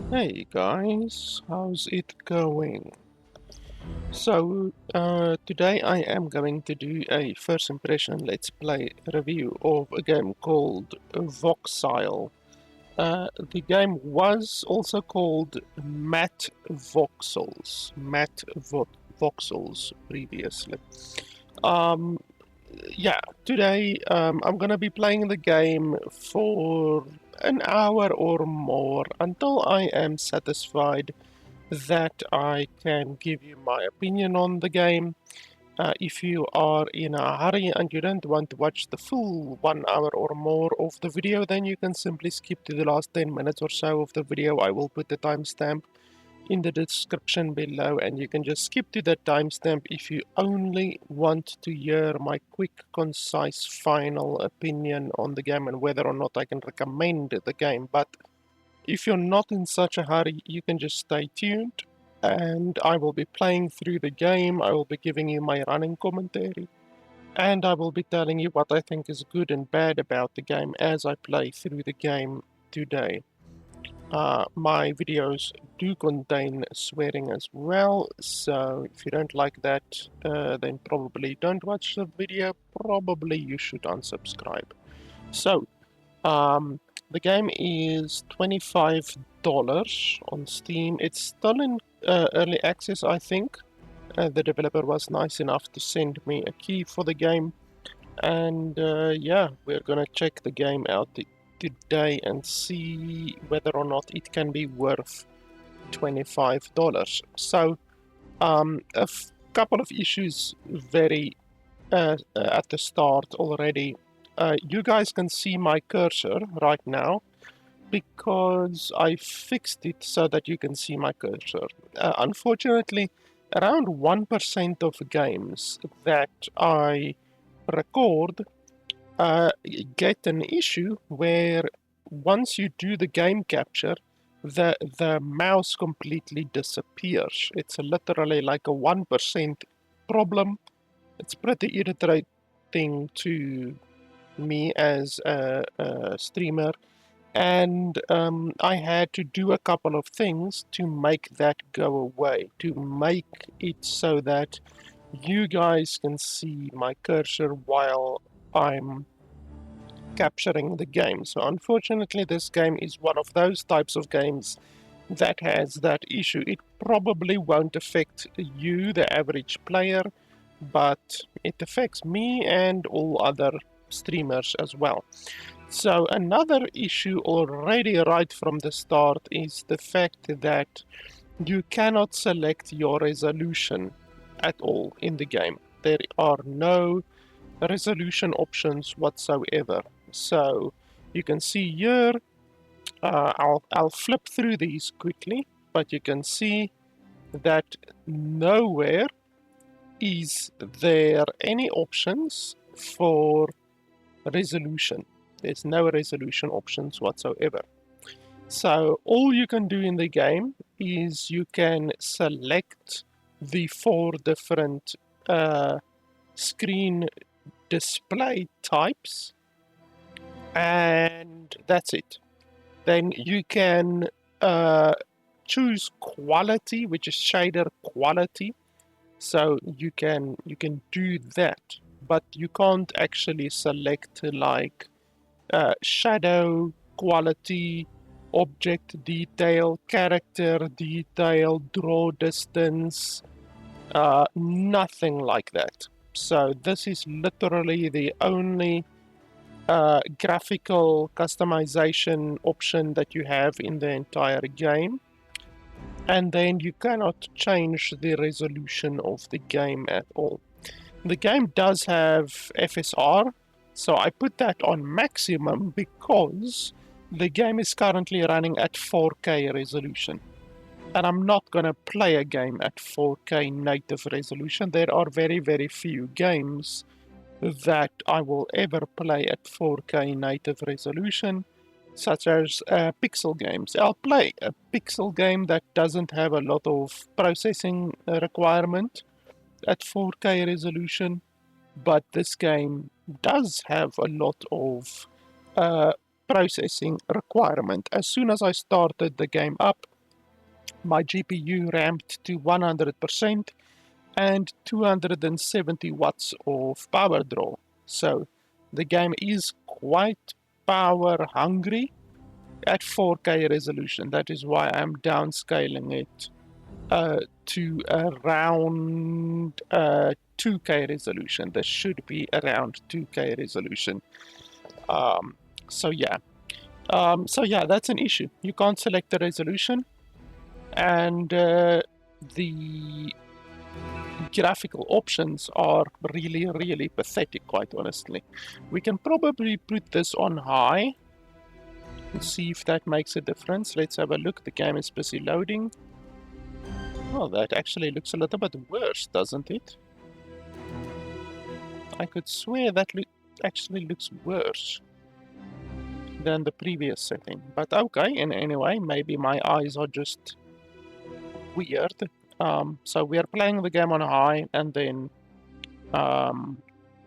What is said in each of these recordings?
Hey guys, how's it going? So, today I am going to do a first impression let's play review of a game called Voxile. The game was also called Voxels previously. Um, yeah, today I'm gonna be playing the game for an hour or more until I am satisfied that I can give you my opinion on the game. If you are in a hurry and you don't want to watch the full 1 hour or more of the video, then you can simply skip to the last 10 minutes or so of the video. I will put the timestamp in the description below, and you can just skip to that timestamp if you only want to hear my quick, concise, final opinion on the game and whether or not I can recommend the game. But if you're not in such a hurry, you can just stay tuned and I will be playing through the game. I will be giving you my running commentary and I will be telling you what I think is good and bad about the game as I play through the game today. My videos do contain swearing as well, so if you don't like that, then probably don't watch the video. Probably you should unsubscribe. So, the game is $25 on Steam. It's still in early access, I think. The developer was nice enough to send me a key for the game. And yeah, we're gonna check the game out today and see whether or not it can be worth $25. So, a couple of issues very at the start already. You guys can see my cursor right now because I fixed it so that you can see my cursor. Unfortunately, around 1% of games that I record uh, get an issue where once you do the game capture, the mouse completely disappears. It's literally like a 1% problem. It's pretty irritating to me as a streamer, and I had to do a couple of things to make that go away, to make it so that you guys can see my cursor while I'm capturing the game. So unfortunately, this game is one of those types of games that has that issue. It probably won't affect you, the average player, but it affects me and all other streamers as well. So another issue already right from the start is the fact that you cannot select your resolution at all in the game. There are no resolution options whatsoever. So you can see here, I'll flip through these quickly, but you can see that nowhere is there any options for resolution. There's no resolution options whatsoever. So all you can do in the game is you can select the 4 different screen display types, and that's it. Then you can choose quality, which is shader quality. So you can do that, but you can't actually select like shadow quality, object detail, character detail, draw distance, nothing like that. So this is literally the only graphical customization option that you have in the entire game. And then you cannot change the resolution of the game at all. The game does have FSR, so I put that on maximum because the game is currently running at 4K resolution. And I'm not going to play a game at 4K native resolution. There are very, very few games that I will ever play at 4K native resolution, such as pixel games. I'll play a pixel game that doesn't have a lot of processing requirement at 4K resolution, but this game does have a lot of processing requirement. As soon as I started the game up, my GPU ramped to 100% and 270 watts of power draw. So the game is quite power hungry at 4K resolution. That is why I'm downscaling it to around 2K resolution. This should be around 2K resolution. Um, so yeah. That's an issue. You can't select the resolution, and the graphical options are really, really pathetic, quite honestly. We can probably put this on high and see if that makes a difference. Let's have a look. The game is busy loading. Oh, that actually looks a little bit worse, doesn't it? I could swear that actually looks worse than the previous setting. But okay, and anyway, maybe my eyes are just weird. So we are playing the game on high and then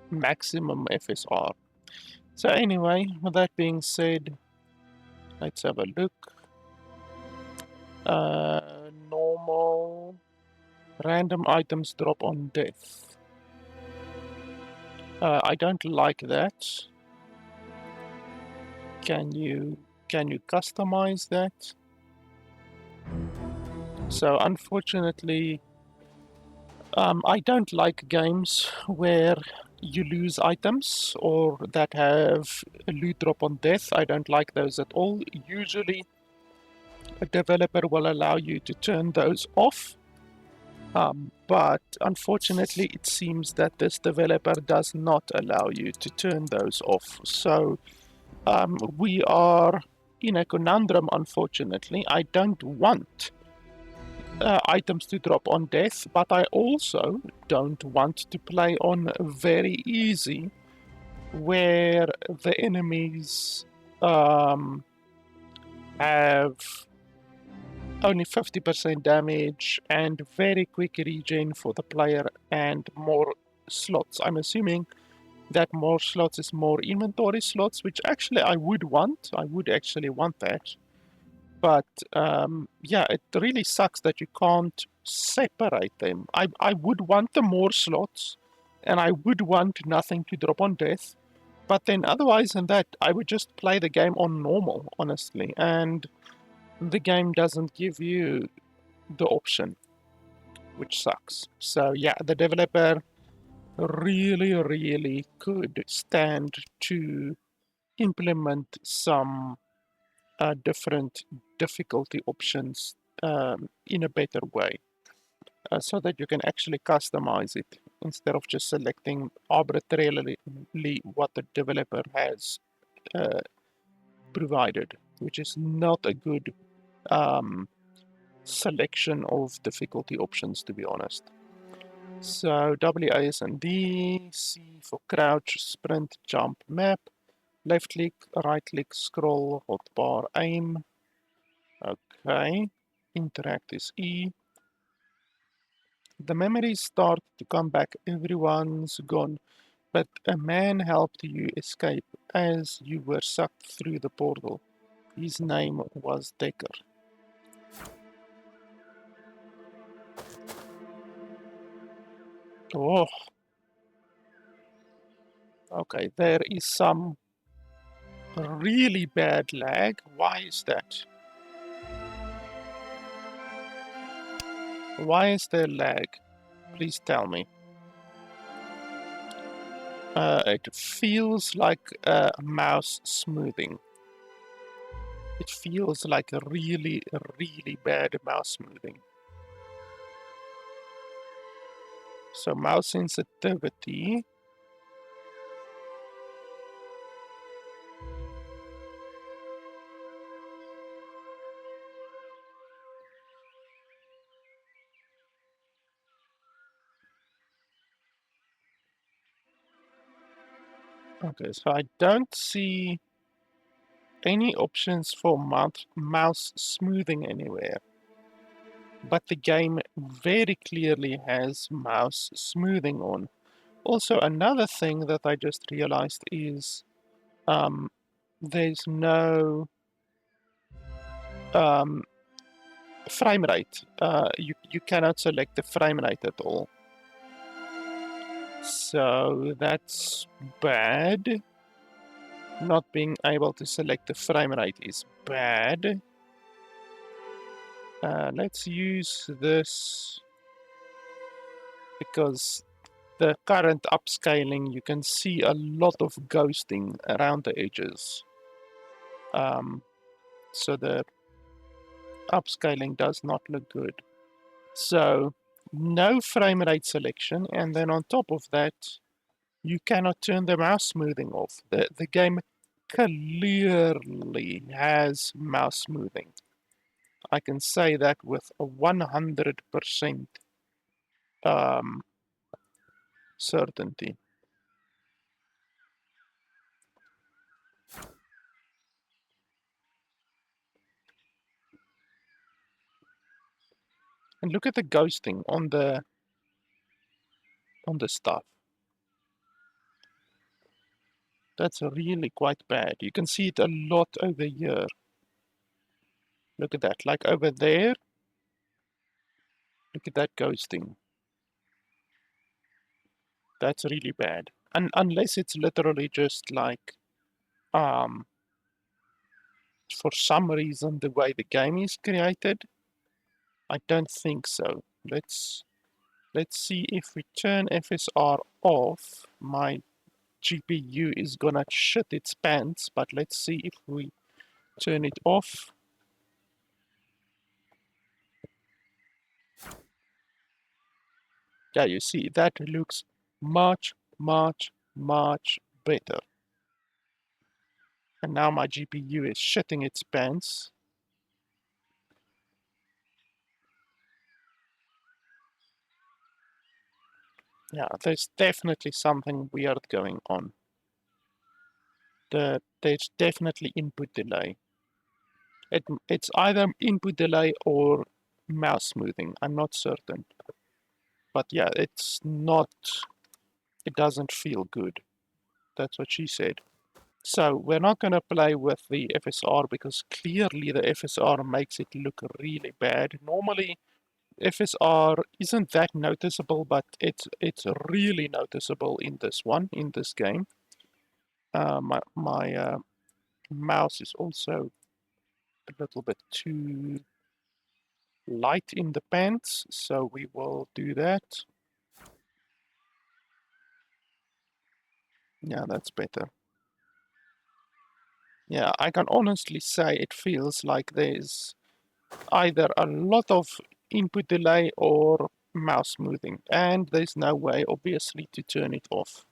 maximum FSR. So anyway, with that being said, let's have a look. Normal. Random items drop on death. I don't like that. Can you customize that? So unfortunately, I don't like games where you lose items or that have a loot drop on death. I don't like those at all. Usually, a developer will allow you to turn those off. But unfortunately, it seems that this developer does not allow you to turn those off. So we are in a conundrum, unfortunately. I don't want items to drop on death, but I also don't want to play on very easy, where the enemies have only 50% damage and very quick regen for the player and more slots. I'm assuming that more slots is more inventory slots, which actually I would want. I would actually want that. But yeah, it really sucks that you can't separate them. I would want the more slots, and I would want nothing to drop on death. But then otherwise than that, I would just play the game on normal, honestly. And the game doesn't give you the option, which sucks. So yeah, the developer really, really could stand to implement some different difficulty options in a better way, so that you can actually customize it instead of just selecting arbitrarily what the developer has uh, provided, which is not a good selection of difficulty options, to be honest. So WASD, C for crouch, sprint, jump, map, left click, right click, scroll, hotbar, aim. Okay, interact is E. The memories start to come back, everyone's gone, but a man helped you escape as you were sucked through the portal. His name was Decker. Oh, okay, there is some really bad lag. Why is that? Why is there lag? Please tell me. It feels like mouse smoothing. It feels like a really, really bad mouse smoothing. So mouse sensitivity. Okay, so I don't see any options for mouse smoothing anywhere. But the game very clearly has mouse smoothing on. Also, another thing that I just realized is there's no frame rate. You cannot select the frame rate at all. So that's bad. Not being able to select the frame rate is bad. Let's use this because the current upscaling, you can see a lot of ghosting around the edges. So the upscaling does not look good. So no frame rate selection, and then on top of that, you cannot turn the mouse smoothing off. The game clearly has mouse smoothing. I can say that with a 100% certainty. And look at the ghosting on the stuff. That's really quite bad. You can see it a lot over here. Look at that. Like over there. Look at that ghosting. That's really bad. And unless it's literally just like for some reason the way the game is created, I don't think so. Let's see if we turn FSR off. My GPU is gonna shit its pants, but let's see if we turn it off. Yeah, you see, that looks much, much, much better. And now my GPU is shitting its pants. Yeah, there's definitely something weird going on. There's definitely input delay. It's either input delay or mouse smoothing. I'm not certain. But yeah, it's not, it doesn't feel good. That's what she said. So we're not going to play with the FSR because clearly the FSR makes it look really bad. Normally FSR isn't that noticeable, but it's really noticeable in this one, in this game. My mouse is also a little bit too light in the pants, so we will do that. Yeah, that's better. Yeah, I can honestly say it feels like there's either a lot of input delay or mouse smoothing, and there's no way, obviously, to turn it off.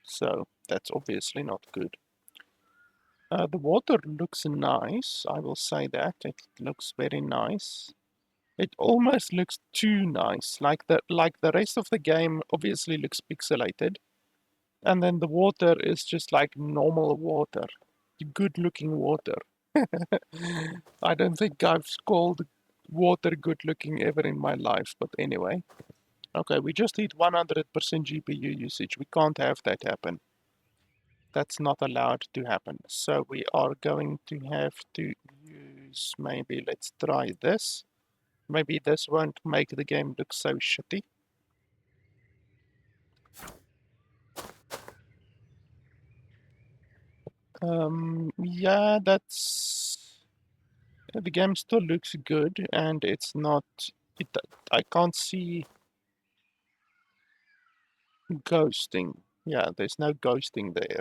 So that's obviously not good. The water looks nice, I will say that. It looks very nice. It almost looks too nice, like the rest of the game obviously looks pixelated, and then the water is just like normal water, good looking water. I don't think I've called water good looking ever in my life, but anyway. Okay, we just need 100% GPU usage. We can't have that happen. That's not allowed to happen. So we are going to have to use, maybe let's try this. Maybe this won't make the game look so shitty. Yeah, that's... The game still looks good, and it's not... It, I can't see ghosting. Yeah, there's no ghosting there.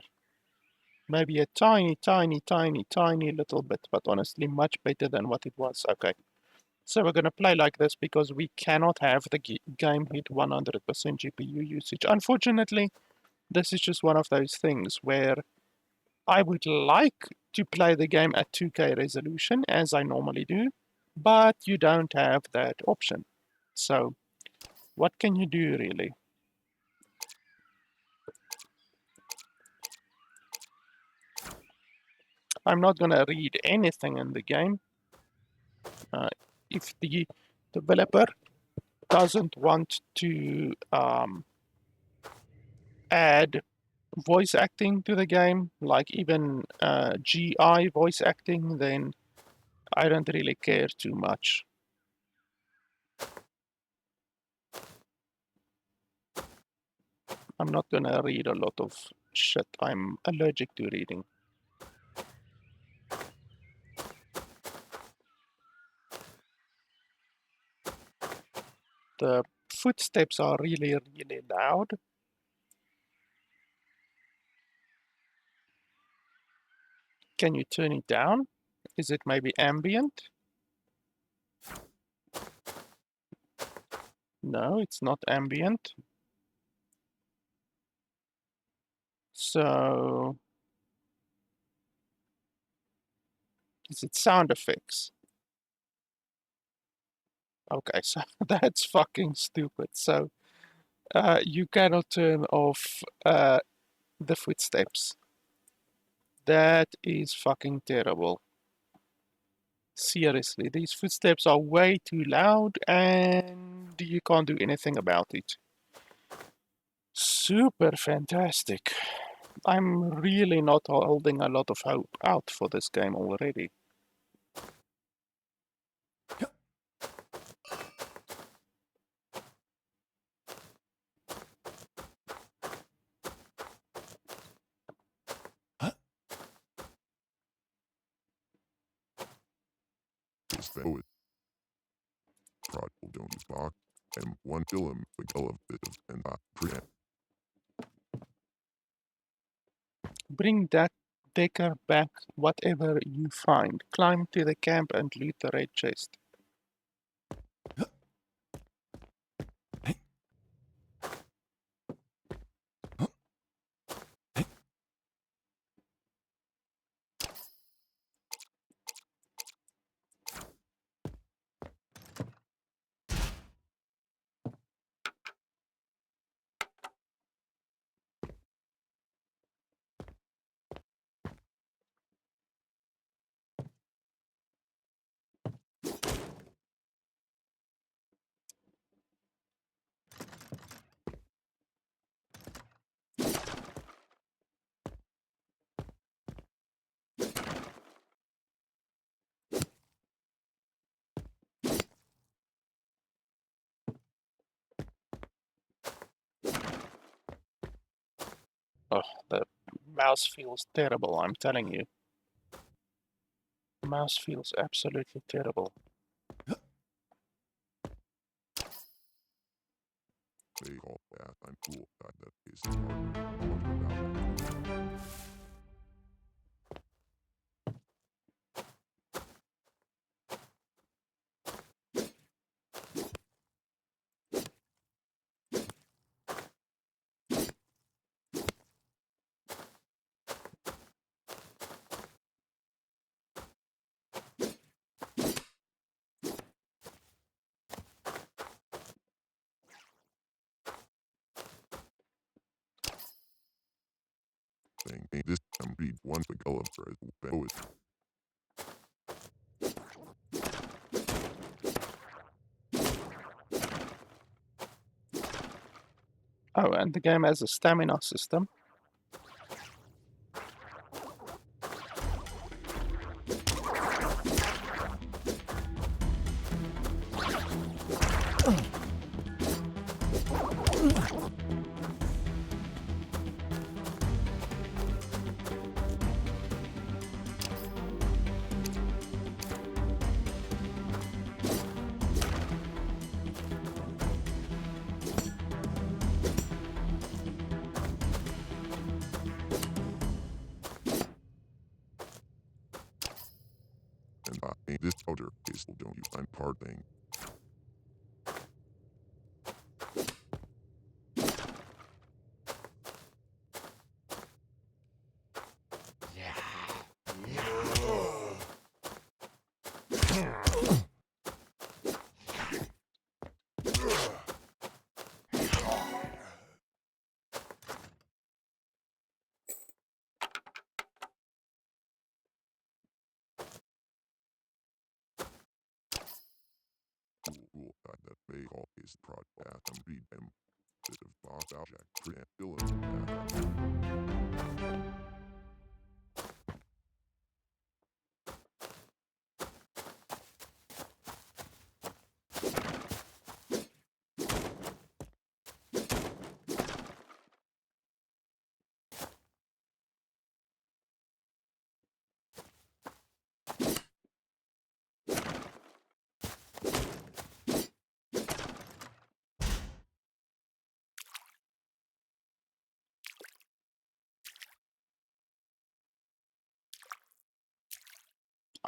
Maybe a tiny, tiny, tiny, tiny little bit, but honestly much better than what it was. Okay, so we're going to play like this because we cannot have the game hit 100% GPU usage. Unfortunately, this is just one of those things where I would like to play the game at 2K resolution, as I normally do, but you don't have that option. So, what can you do, really? I'm not going to read anything in the game. If the developer doesn't want to add voice acting to the game, like even GI voice acting, then I don't really care too much. I'm not gonna read a lot of shit I'm allergic to reading. The footsteps are really, really loud. Can you turn it down? Is it maybe ambient? No, it's not ambient. So, is it sound effects? Okay, so that's fucking stupid. So, you cannot turn off the footsteps. That is fucking terrible. Seriously, these footsteps are way too loud and you can't do anything about it. Super fantastic. I'm really not holding a lot of hope out for this game already. Is that Prodigal don't use box and one film the go of bit of and present. Bring that decker back, whatever you find. Climb to the camp and loot the red chest. Oh, the mouse feels terrible, I'm telling you. Mouse feels absolutely terrible. They call that I'm cool that is hard. Thing this read one the go of it. Oh, and the game has a stamina system. And this outer is don't you find part thing. Cool that they all is prod that read them. Bit of box object present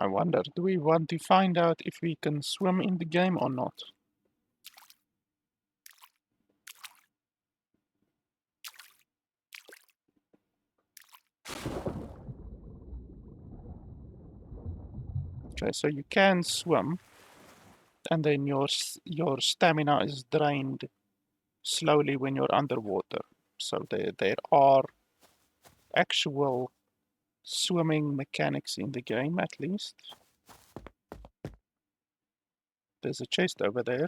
I wonder, do we want to find out if we can swim in the game or not? Okay, so you can swim, and then your stamina is drained slowly when you're underwater. So there are actual swimming mechanics in the game, at least. There's a chest over there.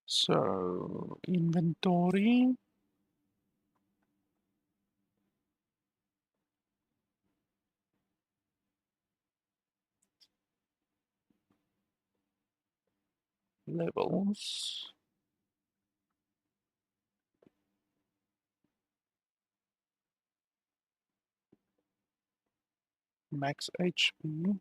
So, inventory. Levels. Max HP.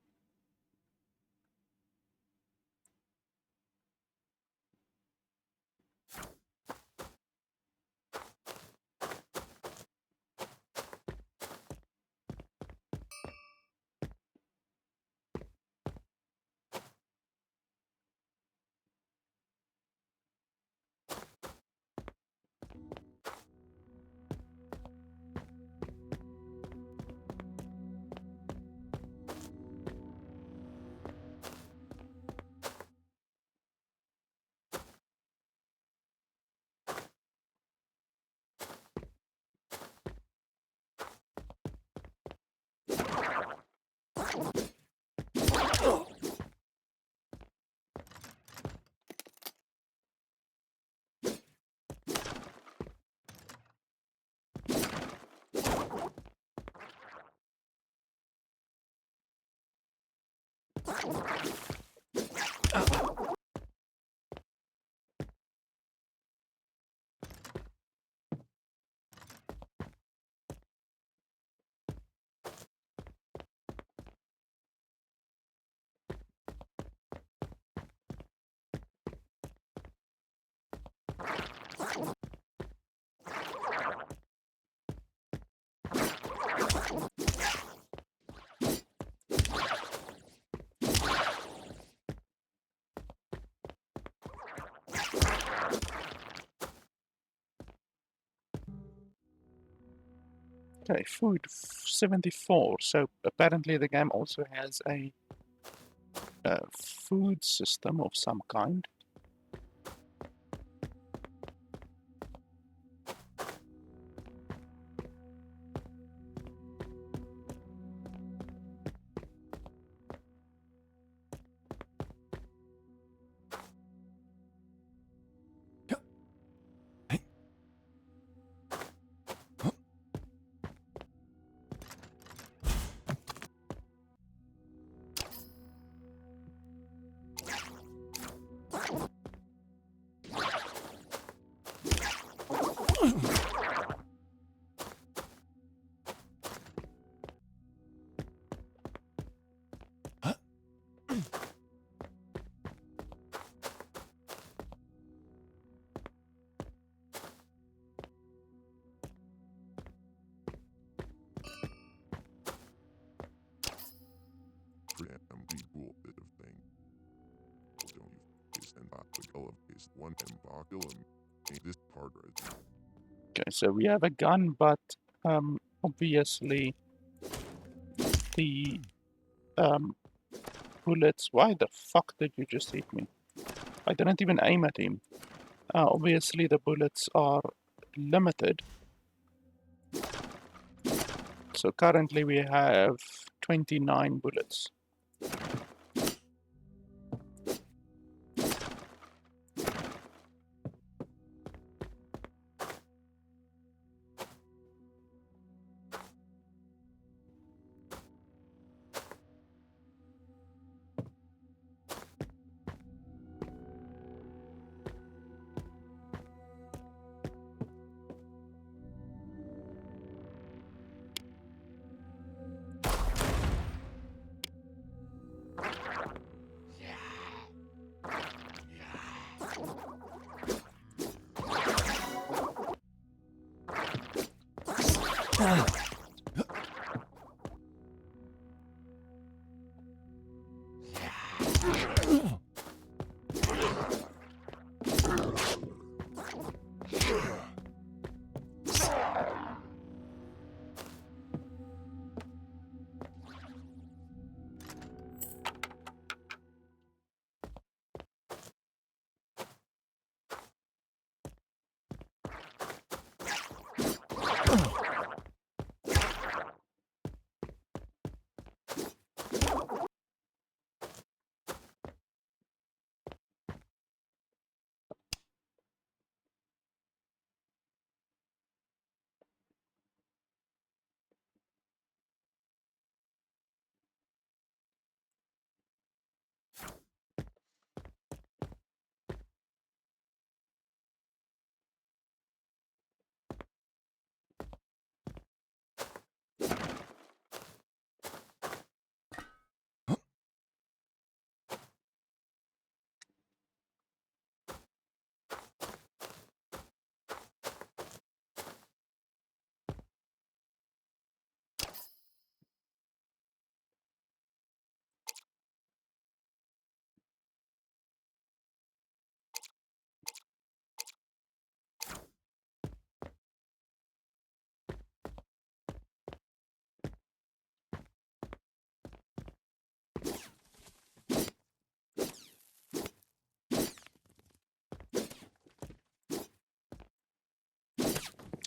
Okay, food 74. So apparently the game also has a food system of some kind. Pretty cool bit of thing. Don't you is and Voxile is one and Voxile in this part right. Okay, so we have a gun, but obviously the um, bullets. Why the fuck did you just hit me? I didn't even aim at him. Obviously the bullets are limited. So currently we have 29 bullets.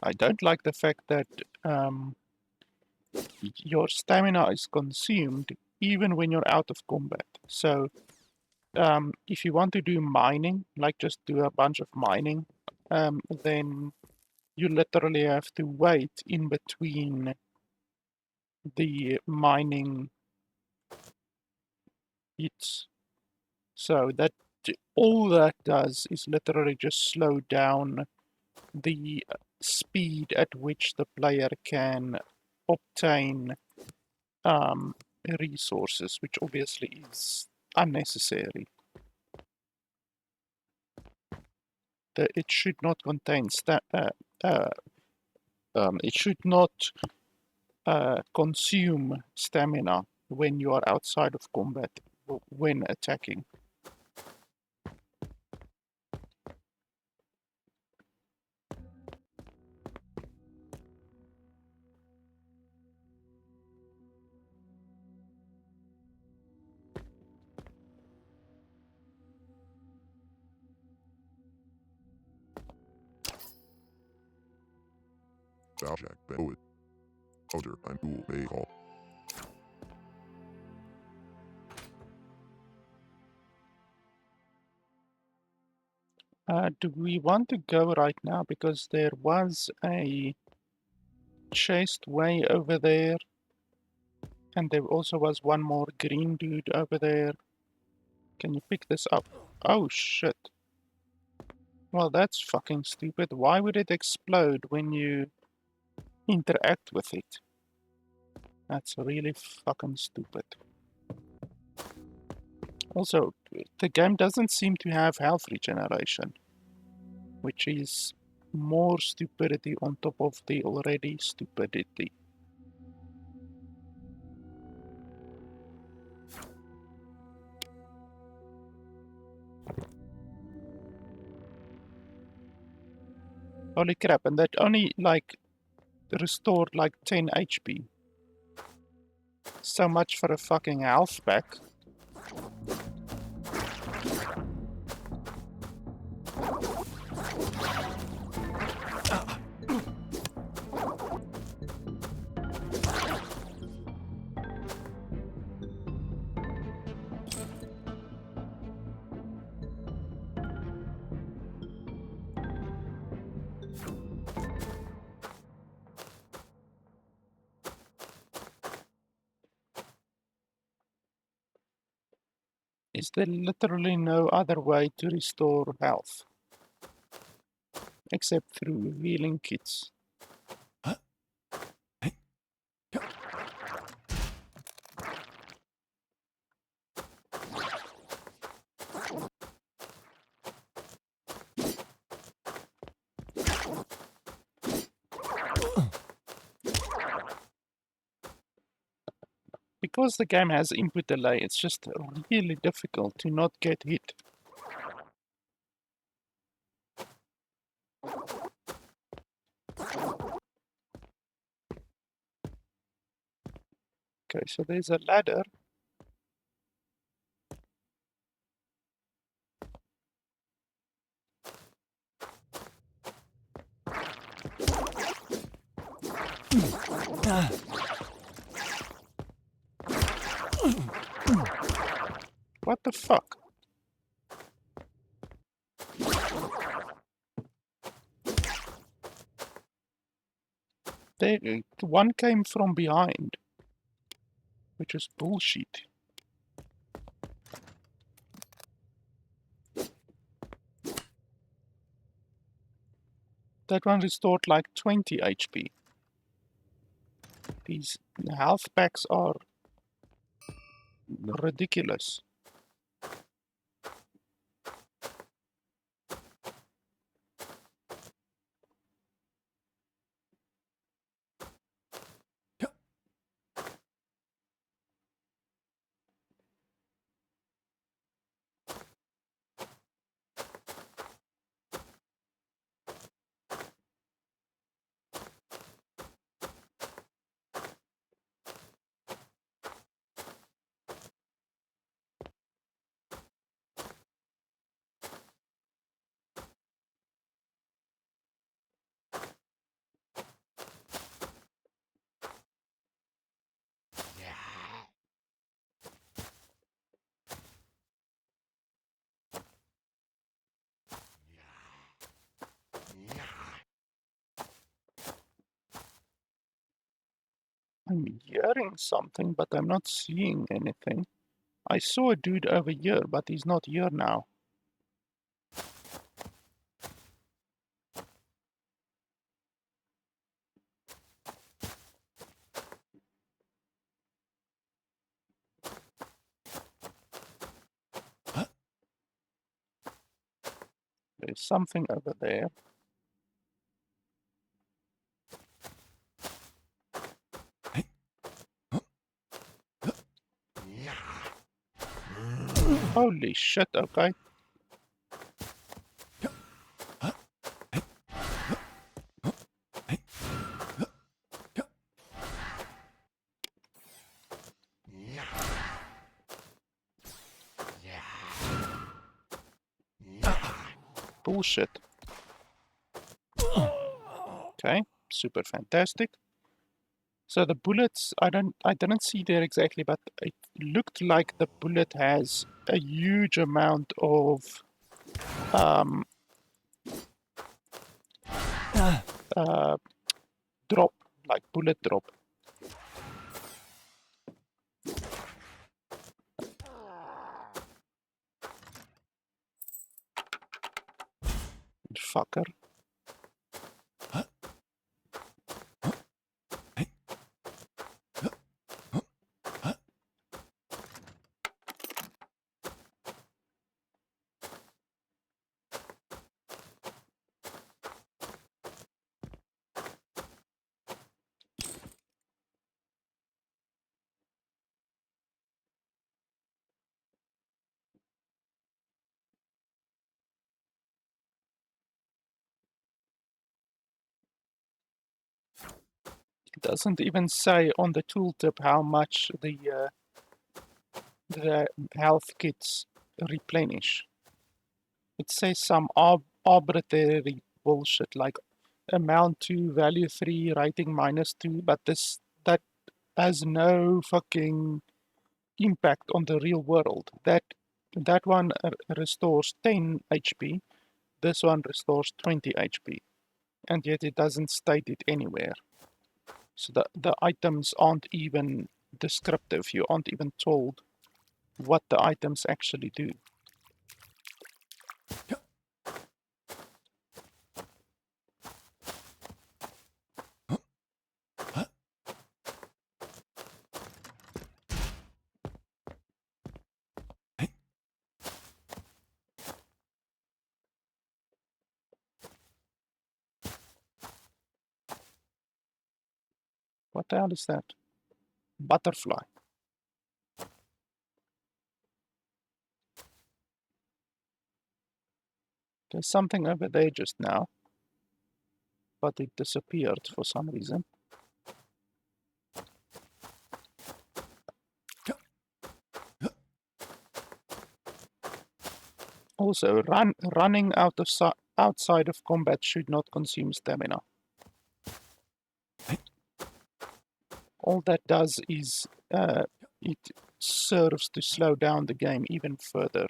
I don't like the fact that your stamina is consumed even when you're out of combat. So if you want to do mining, like just do a bunch of mining, then you literally have to wait in between the mining hits. So that all that does is literally just slow down the speed at which the player can obtain um, resources, which obviously is unnecessary. It should not contain uh, it should not consume stamina when you are outside of combat when attacking. Valjack Poet. Other Anul May Hall. Do we want to go right now? Because there was a chest way over there, and there also was one more green dude over there. Can you pick this up? Oh shit. Well, that's fucking stupid. Why would it explode when you interact with it? That's really fucking stupid. Also, the game doesn't seem to have health regeneration, which is more stupidity on top of the already stupidity. Holy crap, and that only, like, restored like 10 HP. So much for a fucking health pack. Is there literally no other way to restore health? Except through healing kits. Because the game has input delay, it's just really difficult to not get hit. Okay, so there's a ladder. What the fuck? There, one came from behind, which is bullshit. That one restored like 20 HP. These health packs are ridiculous. I'm hearing something, but I'm not seeing anything. I saw a dude over here, but he's not here now. There's something over there. Holy shit, okay. Bullshit. Okay, super fantastic. So the bullets, I didn't see there exactly, but it looked like the bullet has a huge amount of um, uh, drop, like bullet drop. Fucker. It doesn't even say on the tooltip how much the health kits replenish. It says some arbitrary bullshit like amount 2, value 3, rating -2, but that has no fucking impact on the real world. That one restores 10 HP, this one restores 20 HP, and yet it doesn't state it anywhere. So the items aren't even descriptive. You aren't even told what the items actually do. What the hell is that? Butterfly. There's something over there just now, but it disappeared for some reason. Also, running outside of combat should not consume stamina. All that does is it serves to slow down the game even further.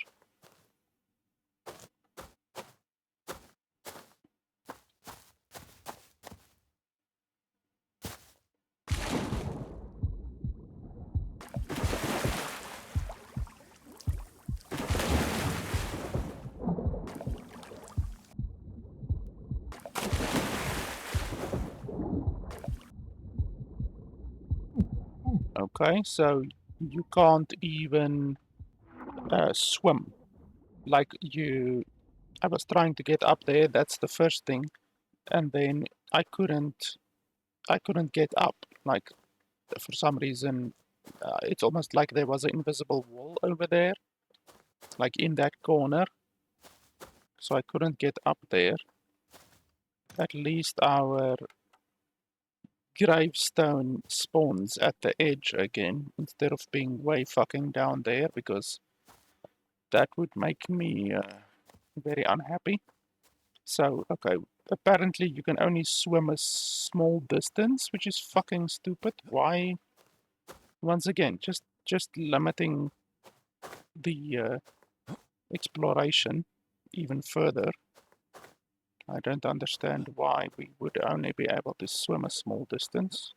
Okay, so you can't even swim. Like I was trying to get up there, that's the first thing, and then I couldn't get up. Like, for some reason, it's almost like there was an invisible wall over there, like in that corner, so I couldn't get up there. At least our gravestone spawns at the edge again, instead of being way fucking down there, because that would make me very unhappy. So, okay, apparently you can only swim a small distance, which is fucking stupid. Why? Once again, just limiting the exploration even further. I don't understand why we would only be able to swim a small distance.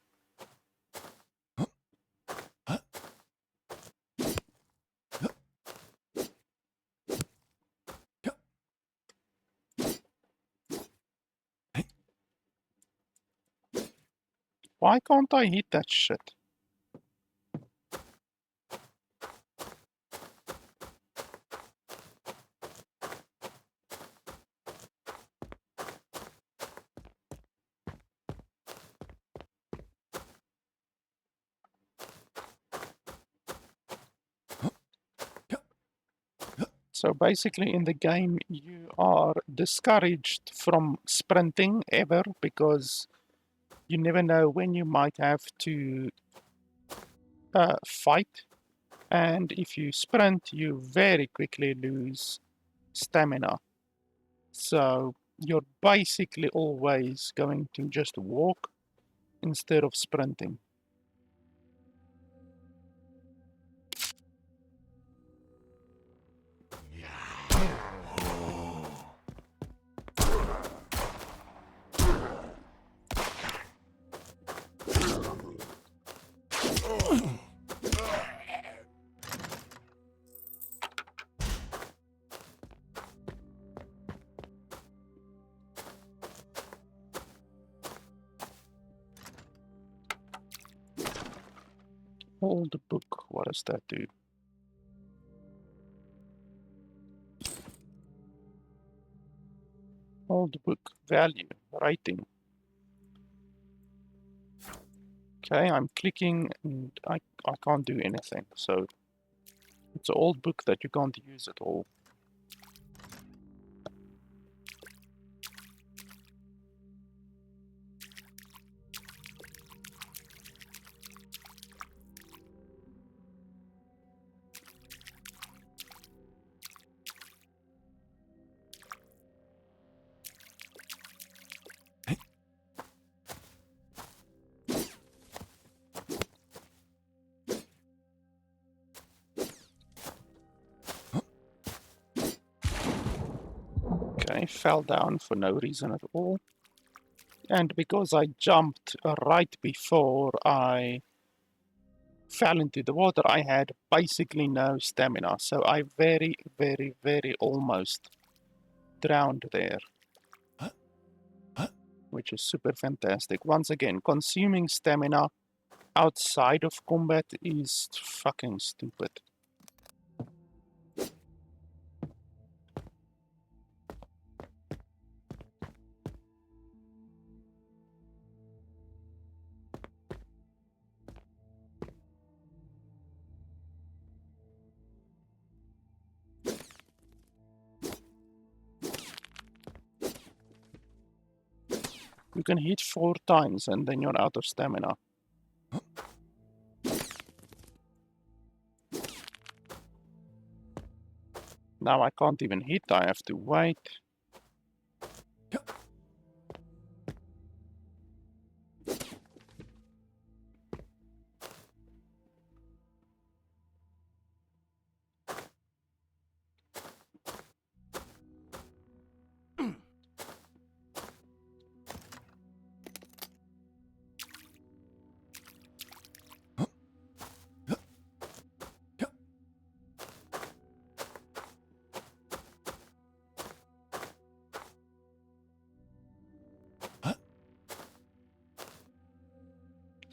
Why can't I hit that shit? So basically in the game you are discouraged from sprinting ever, because you never know when you might have to fight, and if you sprint you very quickly lose stamina. So you're basically always going to just walk instead of sprinting. Hold the book, what does that do? Hold the book, value, rating. Okay, I'm clicking and I can't do anything, so it's an old book that you can't use at all. I fell down for no reason at all. And because I jumped right before I fell into the water, I had basically no stamina. So I very, very, very almost drowned there, which is super fantastic. Once again, consuming stamina outside of combat is fucking stupid. You can hit 4 times and then you're out of stamina. Now I can't even hit, I have to wait.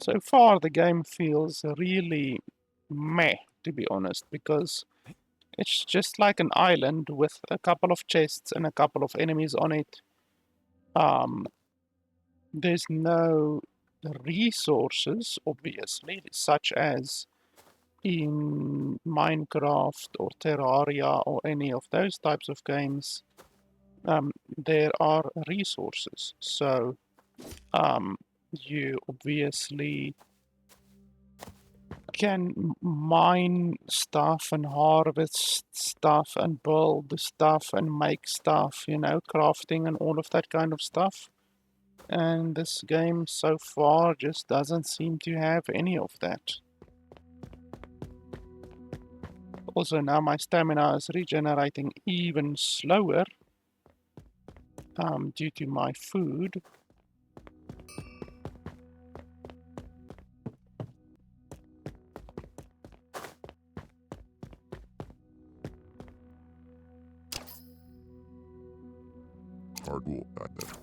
So far the game feels really meh, to be honest, because it's just like an island with a couple of chests and a couple of enemies on it. There's no resources, obviously, such as in Minecraft or Terraria or any of those types of games. There are resources. So you obviously can mine stuff and harvest stuff and build stuff and make stuff, you know, crafting and all of that kind of stuff. And this game so far just doesn't seem to have any of that. Also now my stamina is regenerating even slower due to my food. Hardwool got that.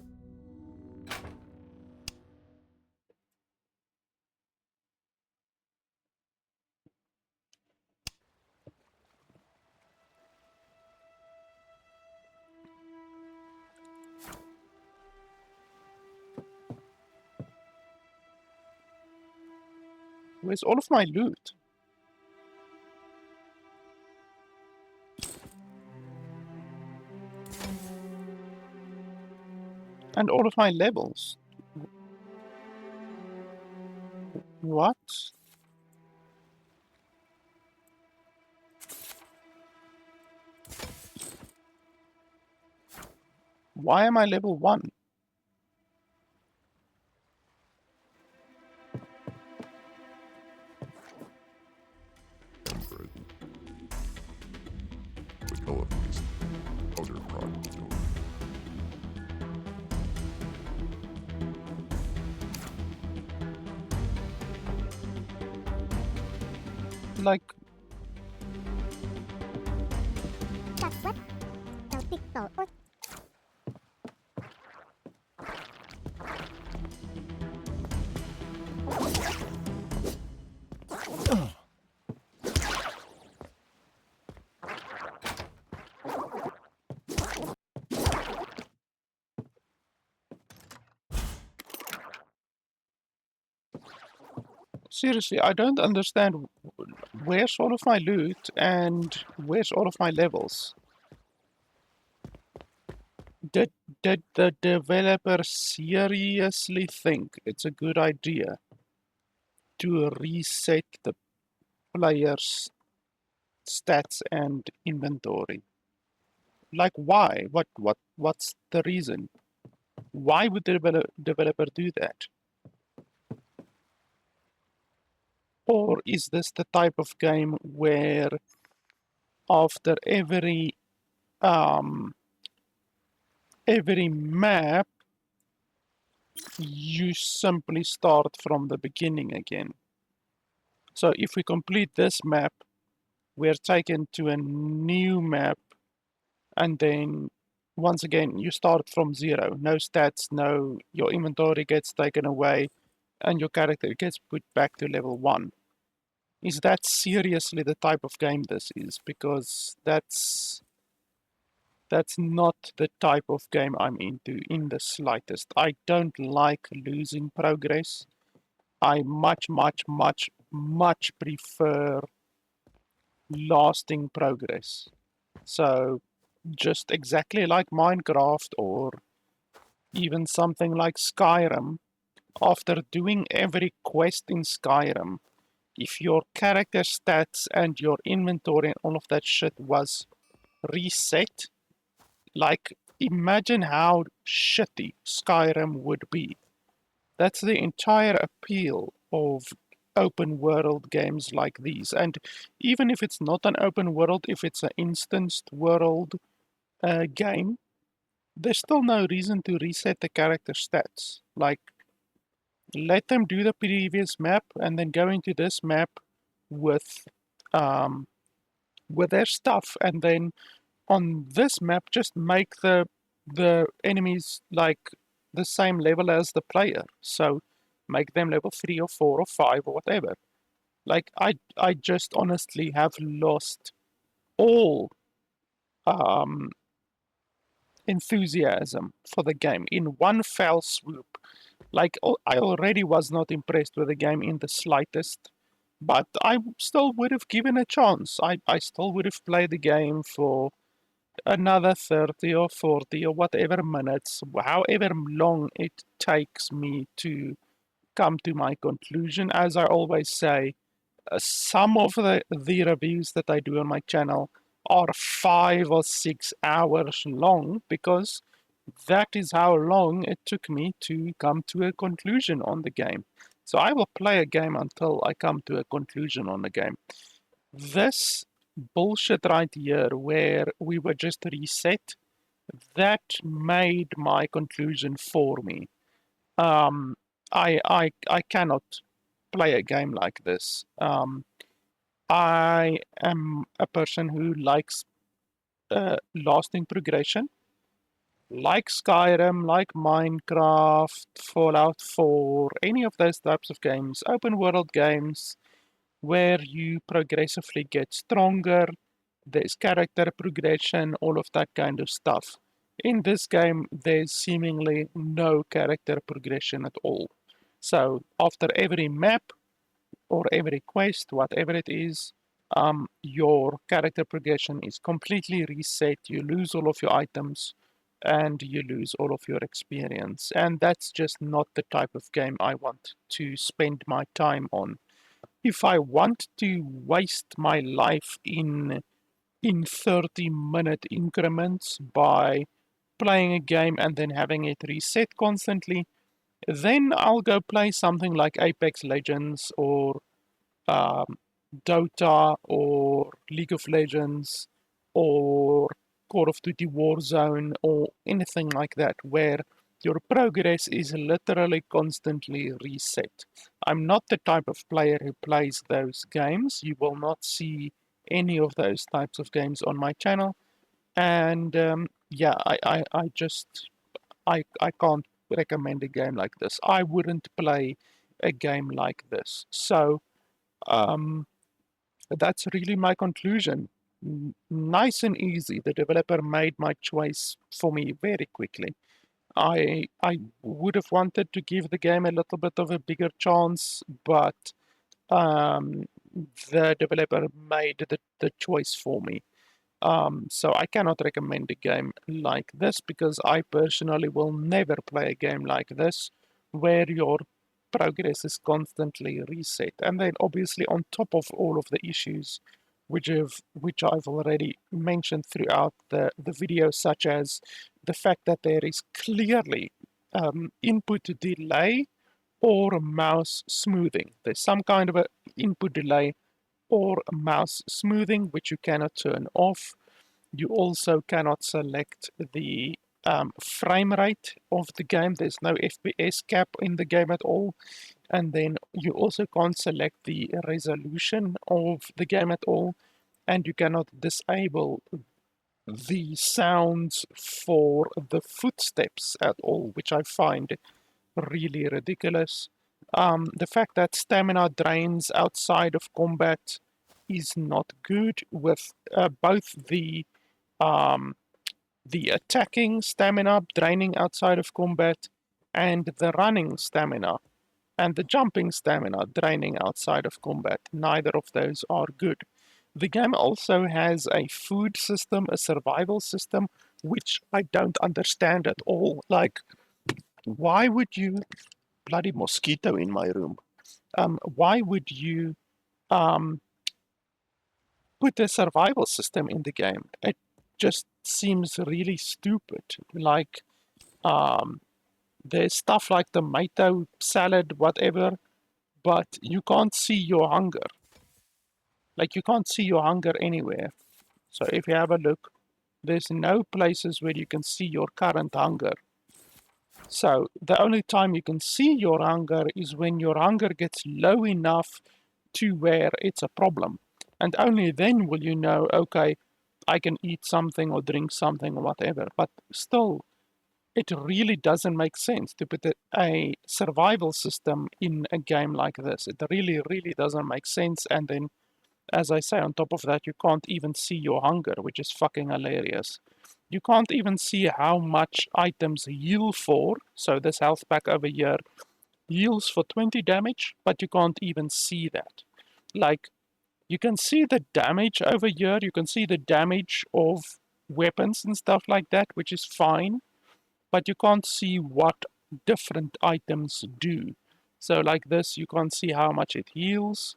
Where's all of my loot? And all of my levels? What? Why am I level 1? I'm present. Vanilla paste. Other product. Like, seriously, I don't understand where's all of my loot and where's all of my levels? Did the developer seriously think it's a good idea to reset the player's stats and inventory? Like why? What's the reason? Why would the developer do that? Or is this the type of game where after every every map, you simply start from the beginning again. So if we complete this map, we're taken to a new map, and then once again you start from zero. No stats, no, your inventory gets taken away, and your character gets put back to level 1. Is that seriously the type of game this is? Because that's not the type of game I'm into in the slightest. I don't like losing progress. I much prefer lasting progress. So just exactly like Minecraft or even something like Skyrim, after doing every quest in Skyrim, if your character stats and your inventory and all of that shit was reset, like imagine how shitty Skyrim would be. That's the entire appeal of open world games like these. And even if it's not an open world, if it's an instanced world game, there's still no reason to reset the character stats. Like, let them do the previous map and then go into this map with um, with their stuff, and then on this map just make the enemies like the same level as the player. So make them level 3 or 4 or 5 or whatever. Like I just honestly have lost all um, enthusiasm for the game in one fell swoop. Like I already was not impressed with the game in the slightest, but I still would have given a chance. I still would have played the game for another 30 or 40 or whatever minutes, however long it takes me to come to my conclusion. As I always say, some of the reviews that I do on my channel are 5 or 6 hours long because that is how long it took me to come to a conclusion on the game. So I will play a game until I come to a conclusion on the game. This bullshit right here, where we were just reset, that made my conclusion for me. Um, I cannot play a game like this. I am a person who likes lasting progression, like Skyrim, like Minecraft, Fallout 4, any of those types of games, open world games where you progressively get stronger, there's character progression, all of that kind of stuff. In this game, there's seemingly no character progression at all. So after every map, or every quest, whatever it is, your character progression is completely reset. You lose all of your items and you lose all of your experience. And that's just not the type of game I want to spend my time on. If I want to waste my life in 30-minute increments by playing a game and then having it reset constantly, then I'll go play something like Apex Legends or um, Dota or League of Legends or Call of Duty Warzone or anything like that, where your progress is literally constantly reset. I'm not the type of player who plays those games. You will not see any of those types of games on my channel. And yeah, I just I can't recommend a game like this. I wouldn't play a game like this. So um, that's really my conclusion. Nice and easy. The developer made my choice for me very quickly. I would have wanted to give the game a little bit of a bigger chance, but um, the developer made the choice for me. So I cannot recommend a game like this because I personally will never play a game like this where your progress is constantly reset. And then obviously on top of all of the issues which I've already mentioned throughout the video, such as the fact that there is clearly input delay or mouse smoothing. There's some kind of a input delay or mouse smoothing which you cannot turn off. You also cannot select the frame rate of the game. There's no FPS cap in the game at all. And then you also can't select the resolution of the game at all. And you cannot disable the sounds for the footsteps at all, which I find really ridiculous. The fact that stamina drains outside of combat is not good with both um, the attacking stamina draining outside of combat and the running stamina and the jumping stamina draining outside of combat. Neither of those are good. The game also has a food system, a survival system, which I don't understand at all. Like, why would you, bloody mosquito in my room, why would you um, put a survival system in the game? It just seems really stupid. Like, um, there's stuff like tomato salad, whatever, but you can't see your hunger. Like, you can't see your hunger anywhere. So if you have a look, there's no places where you can see your current hunger. So the only time you can see your hunger is when your hunger gets low enough to where it's a problem. And only then will you know, okay, I can eat something or drink something or whatever. But still, it really doesn't make sense to put a survival system in a game like this. It really, really doesn't make sense. And then, as I say, on top of that, you can't even see your hunger, which is fucking hilarious. You can't even see how much items heal for. So this health pack over here heals for 20 damage, but you can't even see that. Like, you can see the damage over here, you can see the damage of weapons and stuff like that, which is fine, but you can't see what different items do. So like this, you can't see how much it heals.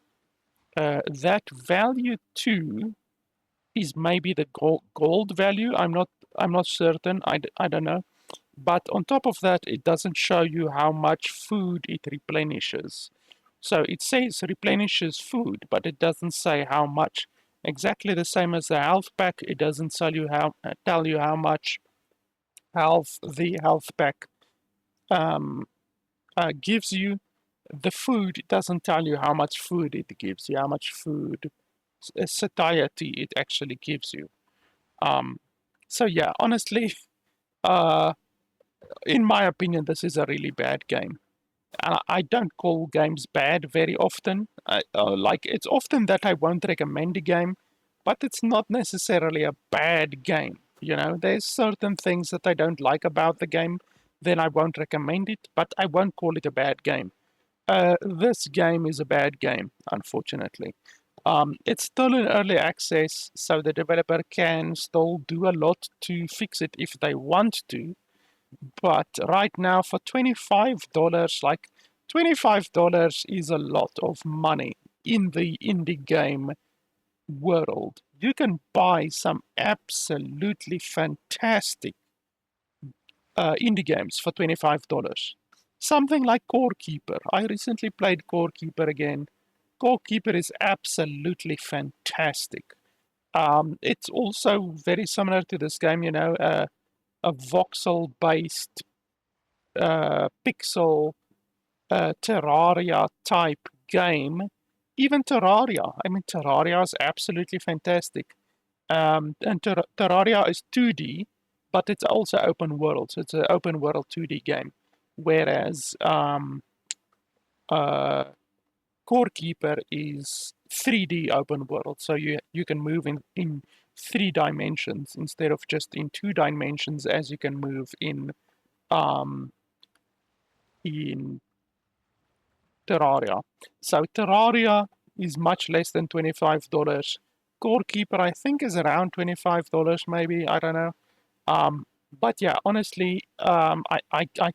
That value too is maybe the gold value. I'm not certain. I don't know. But on top of that, it doesn't show you how much food it replenishes. So it says replenishes food, but it doesn't say how much. Exactly the same as the health pack. It doesn't tell you how much health the health pack um, gives you. The food doesn't tell you how much food it gives you, how much food satiety it actually gives you. Um, so yeah, honestly, uh, in my opinion, this is a really bad game. And I don't call games bad very often. Like, it's often that I won't recommend a game, but it's not necessarily a bad game. You know, there's certain things that I don't like about the game, then I won't recommend it, but I won't call it a bad game. This game is a bad game, unfortunately. It's still in early access, so the developer can still do a lot to fix it if they want to. But right now, for $25, like $25 is a lot of money in the indie game world. You can buy some absolutely fantastic indie games for $25. Something like Core Keeper. I recently played Core Keeper again. Core Keeper is absolutely fantastic. It's also very similar to this game, you know, a voxel based pixel Terraria type game. Even Terraria, I mean, Terraria is absolutely fantastic. And Terraria is 2D, but it's also open world. So it's an open world 2D game. Whereas uh, Core Keeper is 3D open world. So you can move in 3 dimensions instead of just in 2 dimensions as you can move um, in Terraria. So Terraria is much less than $25. Core Keeper, I think, is around $25, maybe. I don't know. But yeah, honestly, I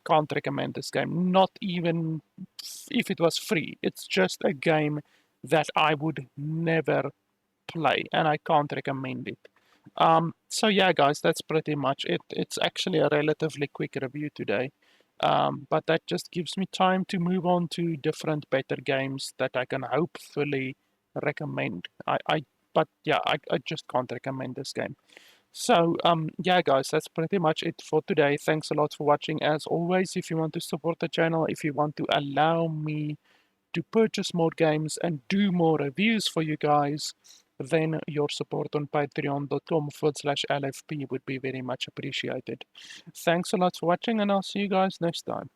can't recommend this game. Not even if it was free. It's just a game that I would never play, and I can't recommend it. So yeah, guys, that's pretty much it. It's actually a relatively quick review today. But that just gives me time to move on to different better games that I can hopefully recommend. But yeah, I just can't recommend this game. So, yeah, guys, that's pretty much it for today. Thanks a lot for watching. As always, if you want to support the channel, if you want to allow me to purchase more games and do more reviews for you guys, then your support on patreon.com/LFP would be very much appreciated. Thanks a lot for watching, and I'll see you guys next time.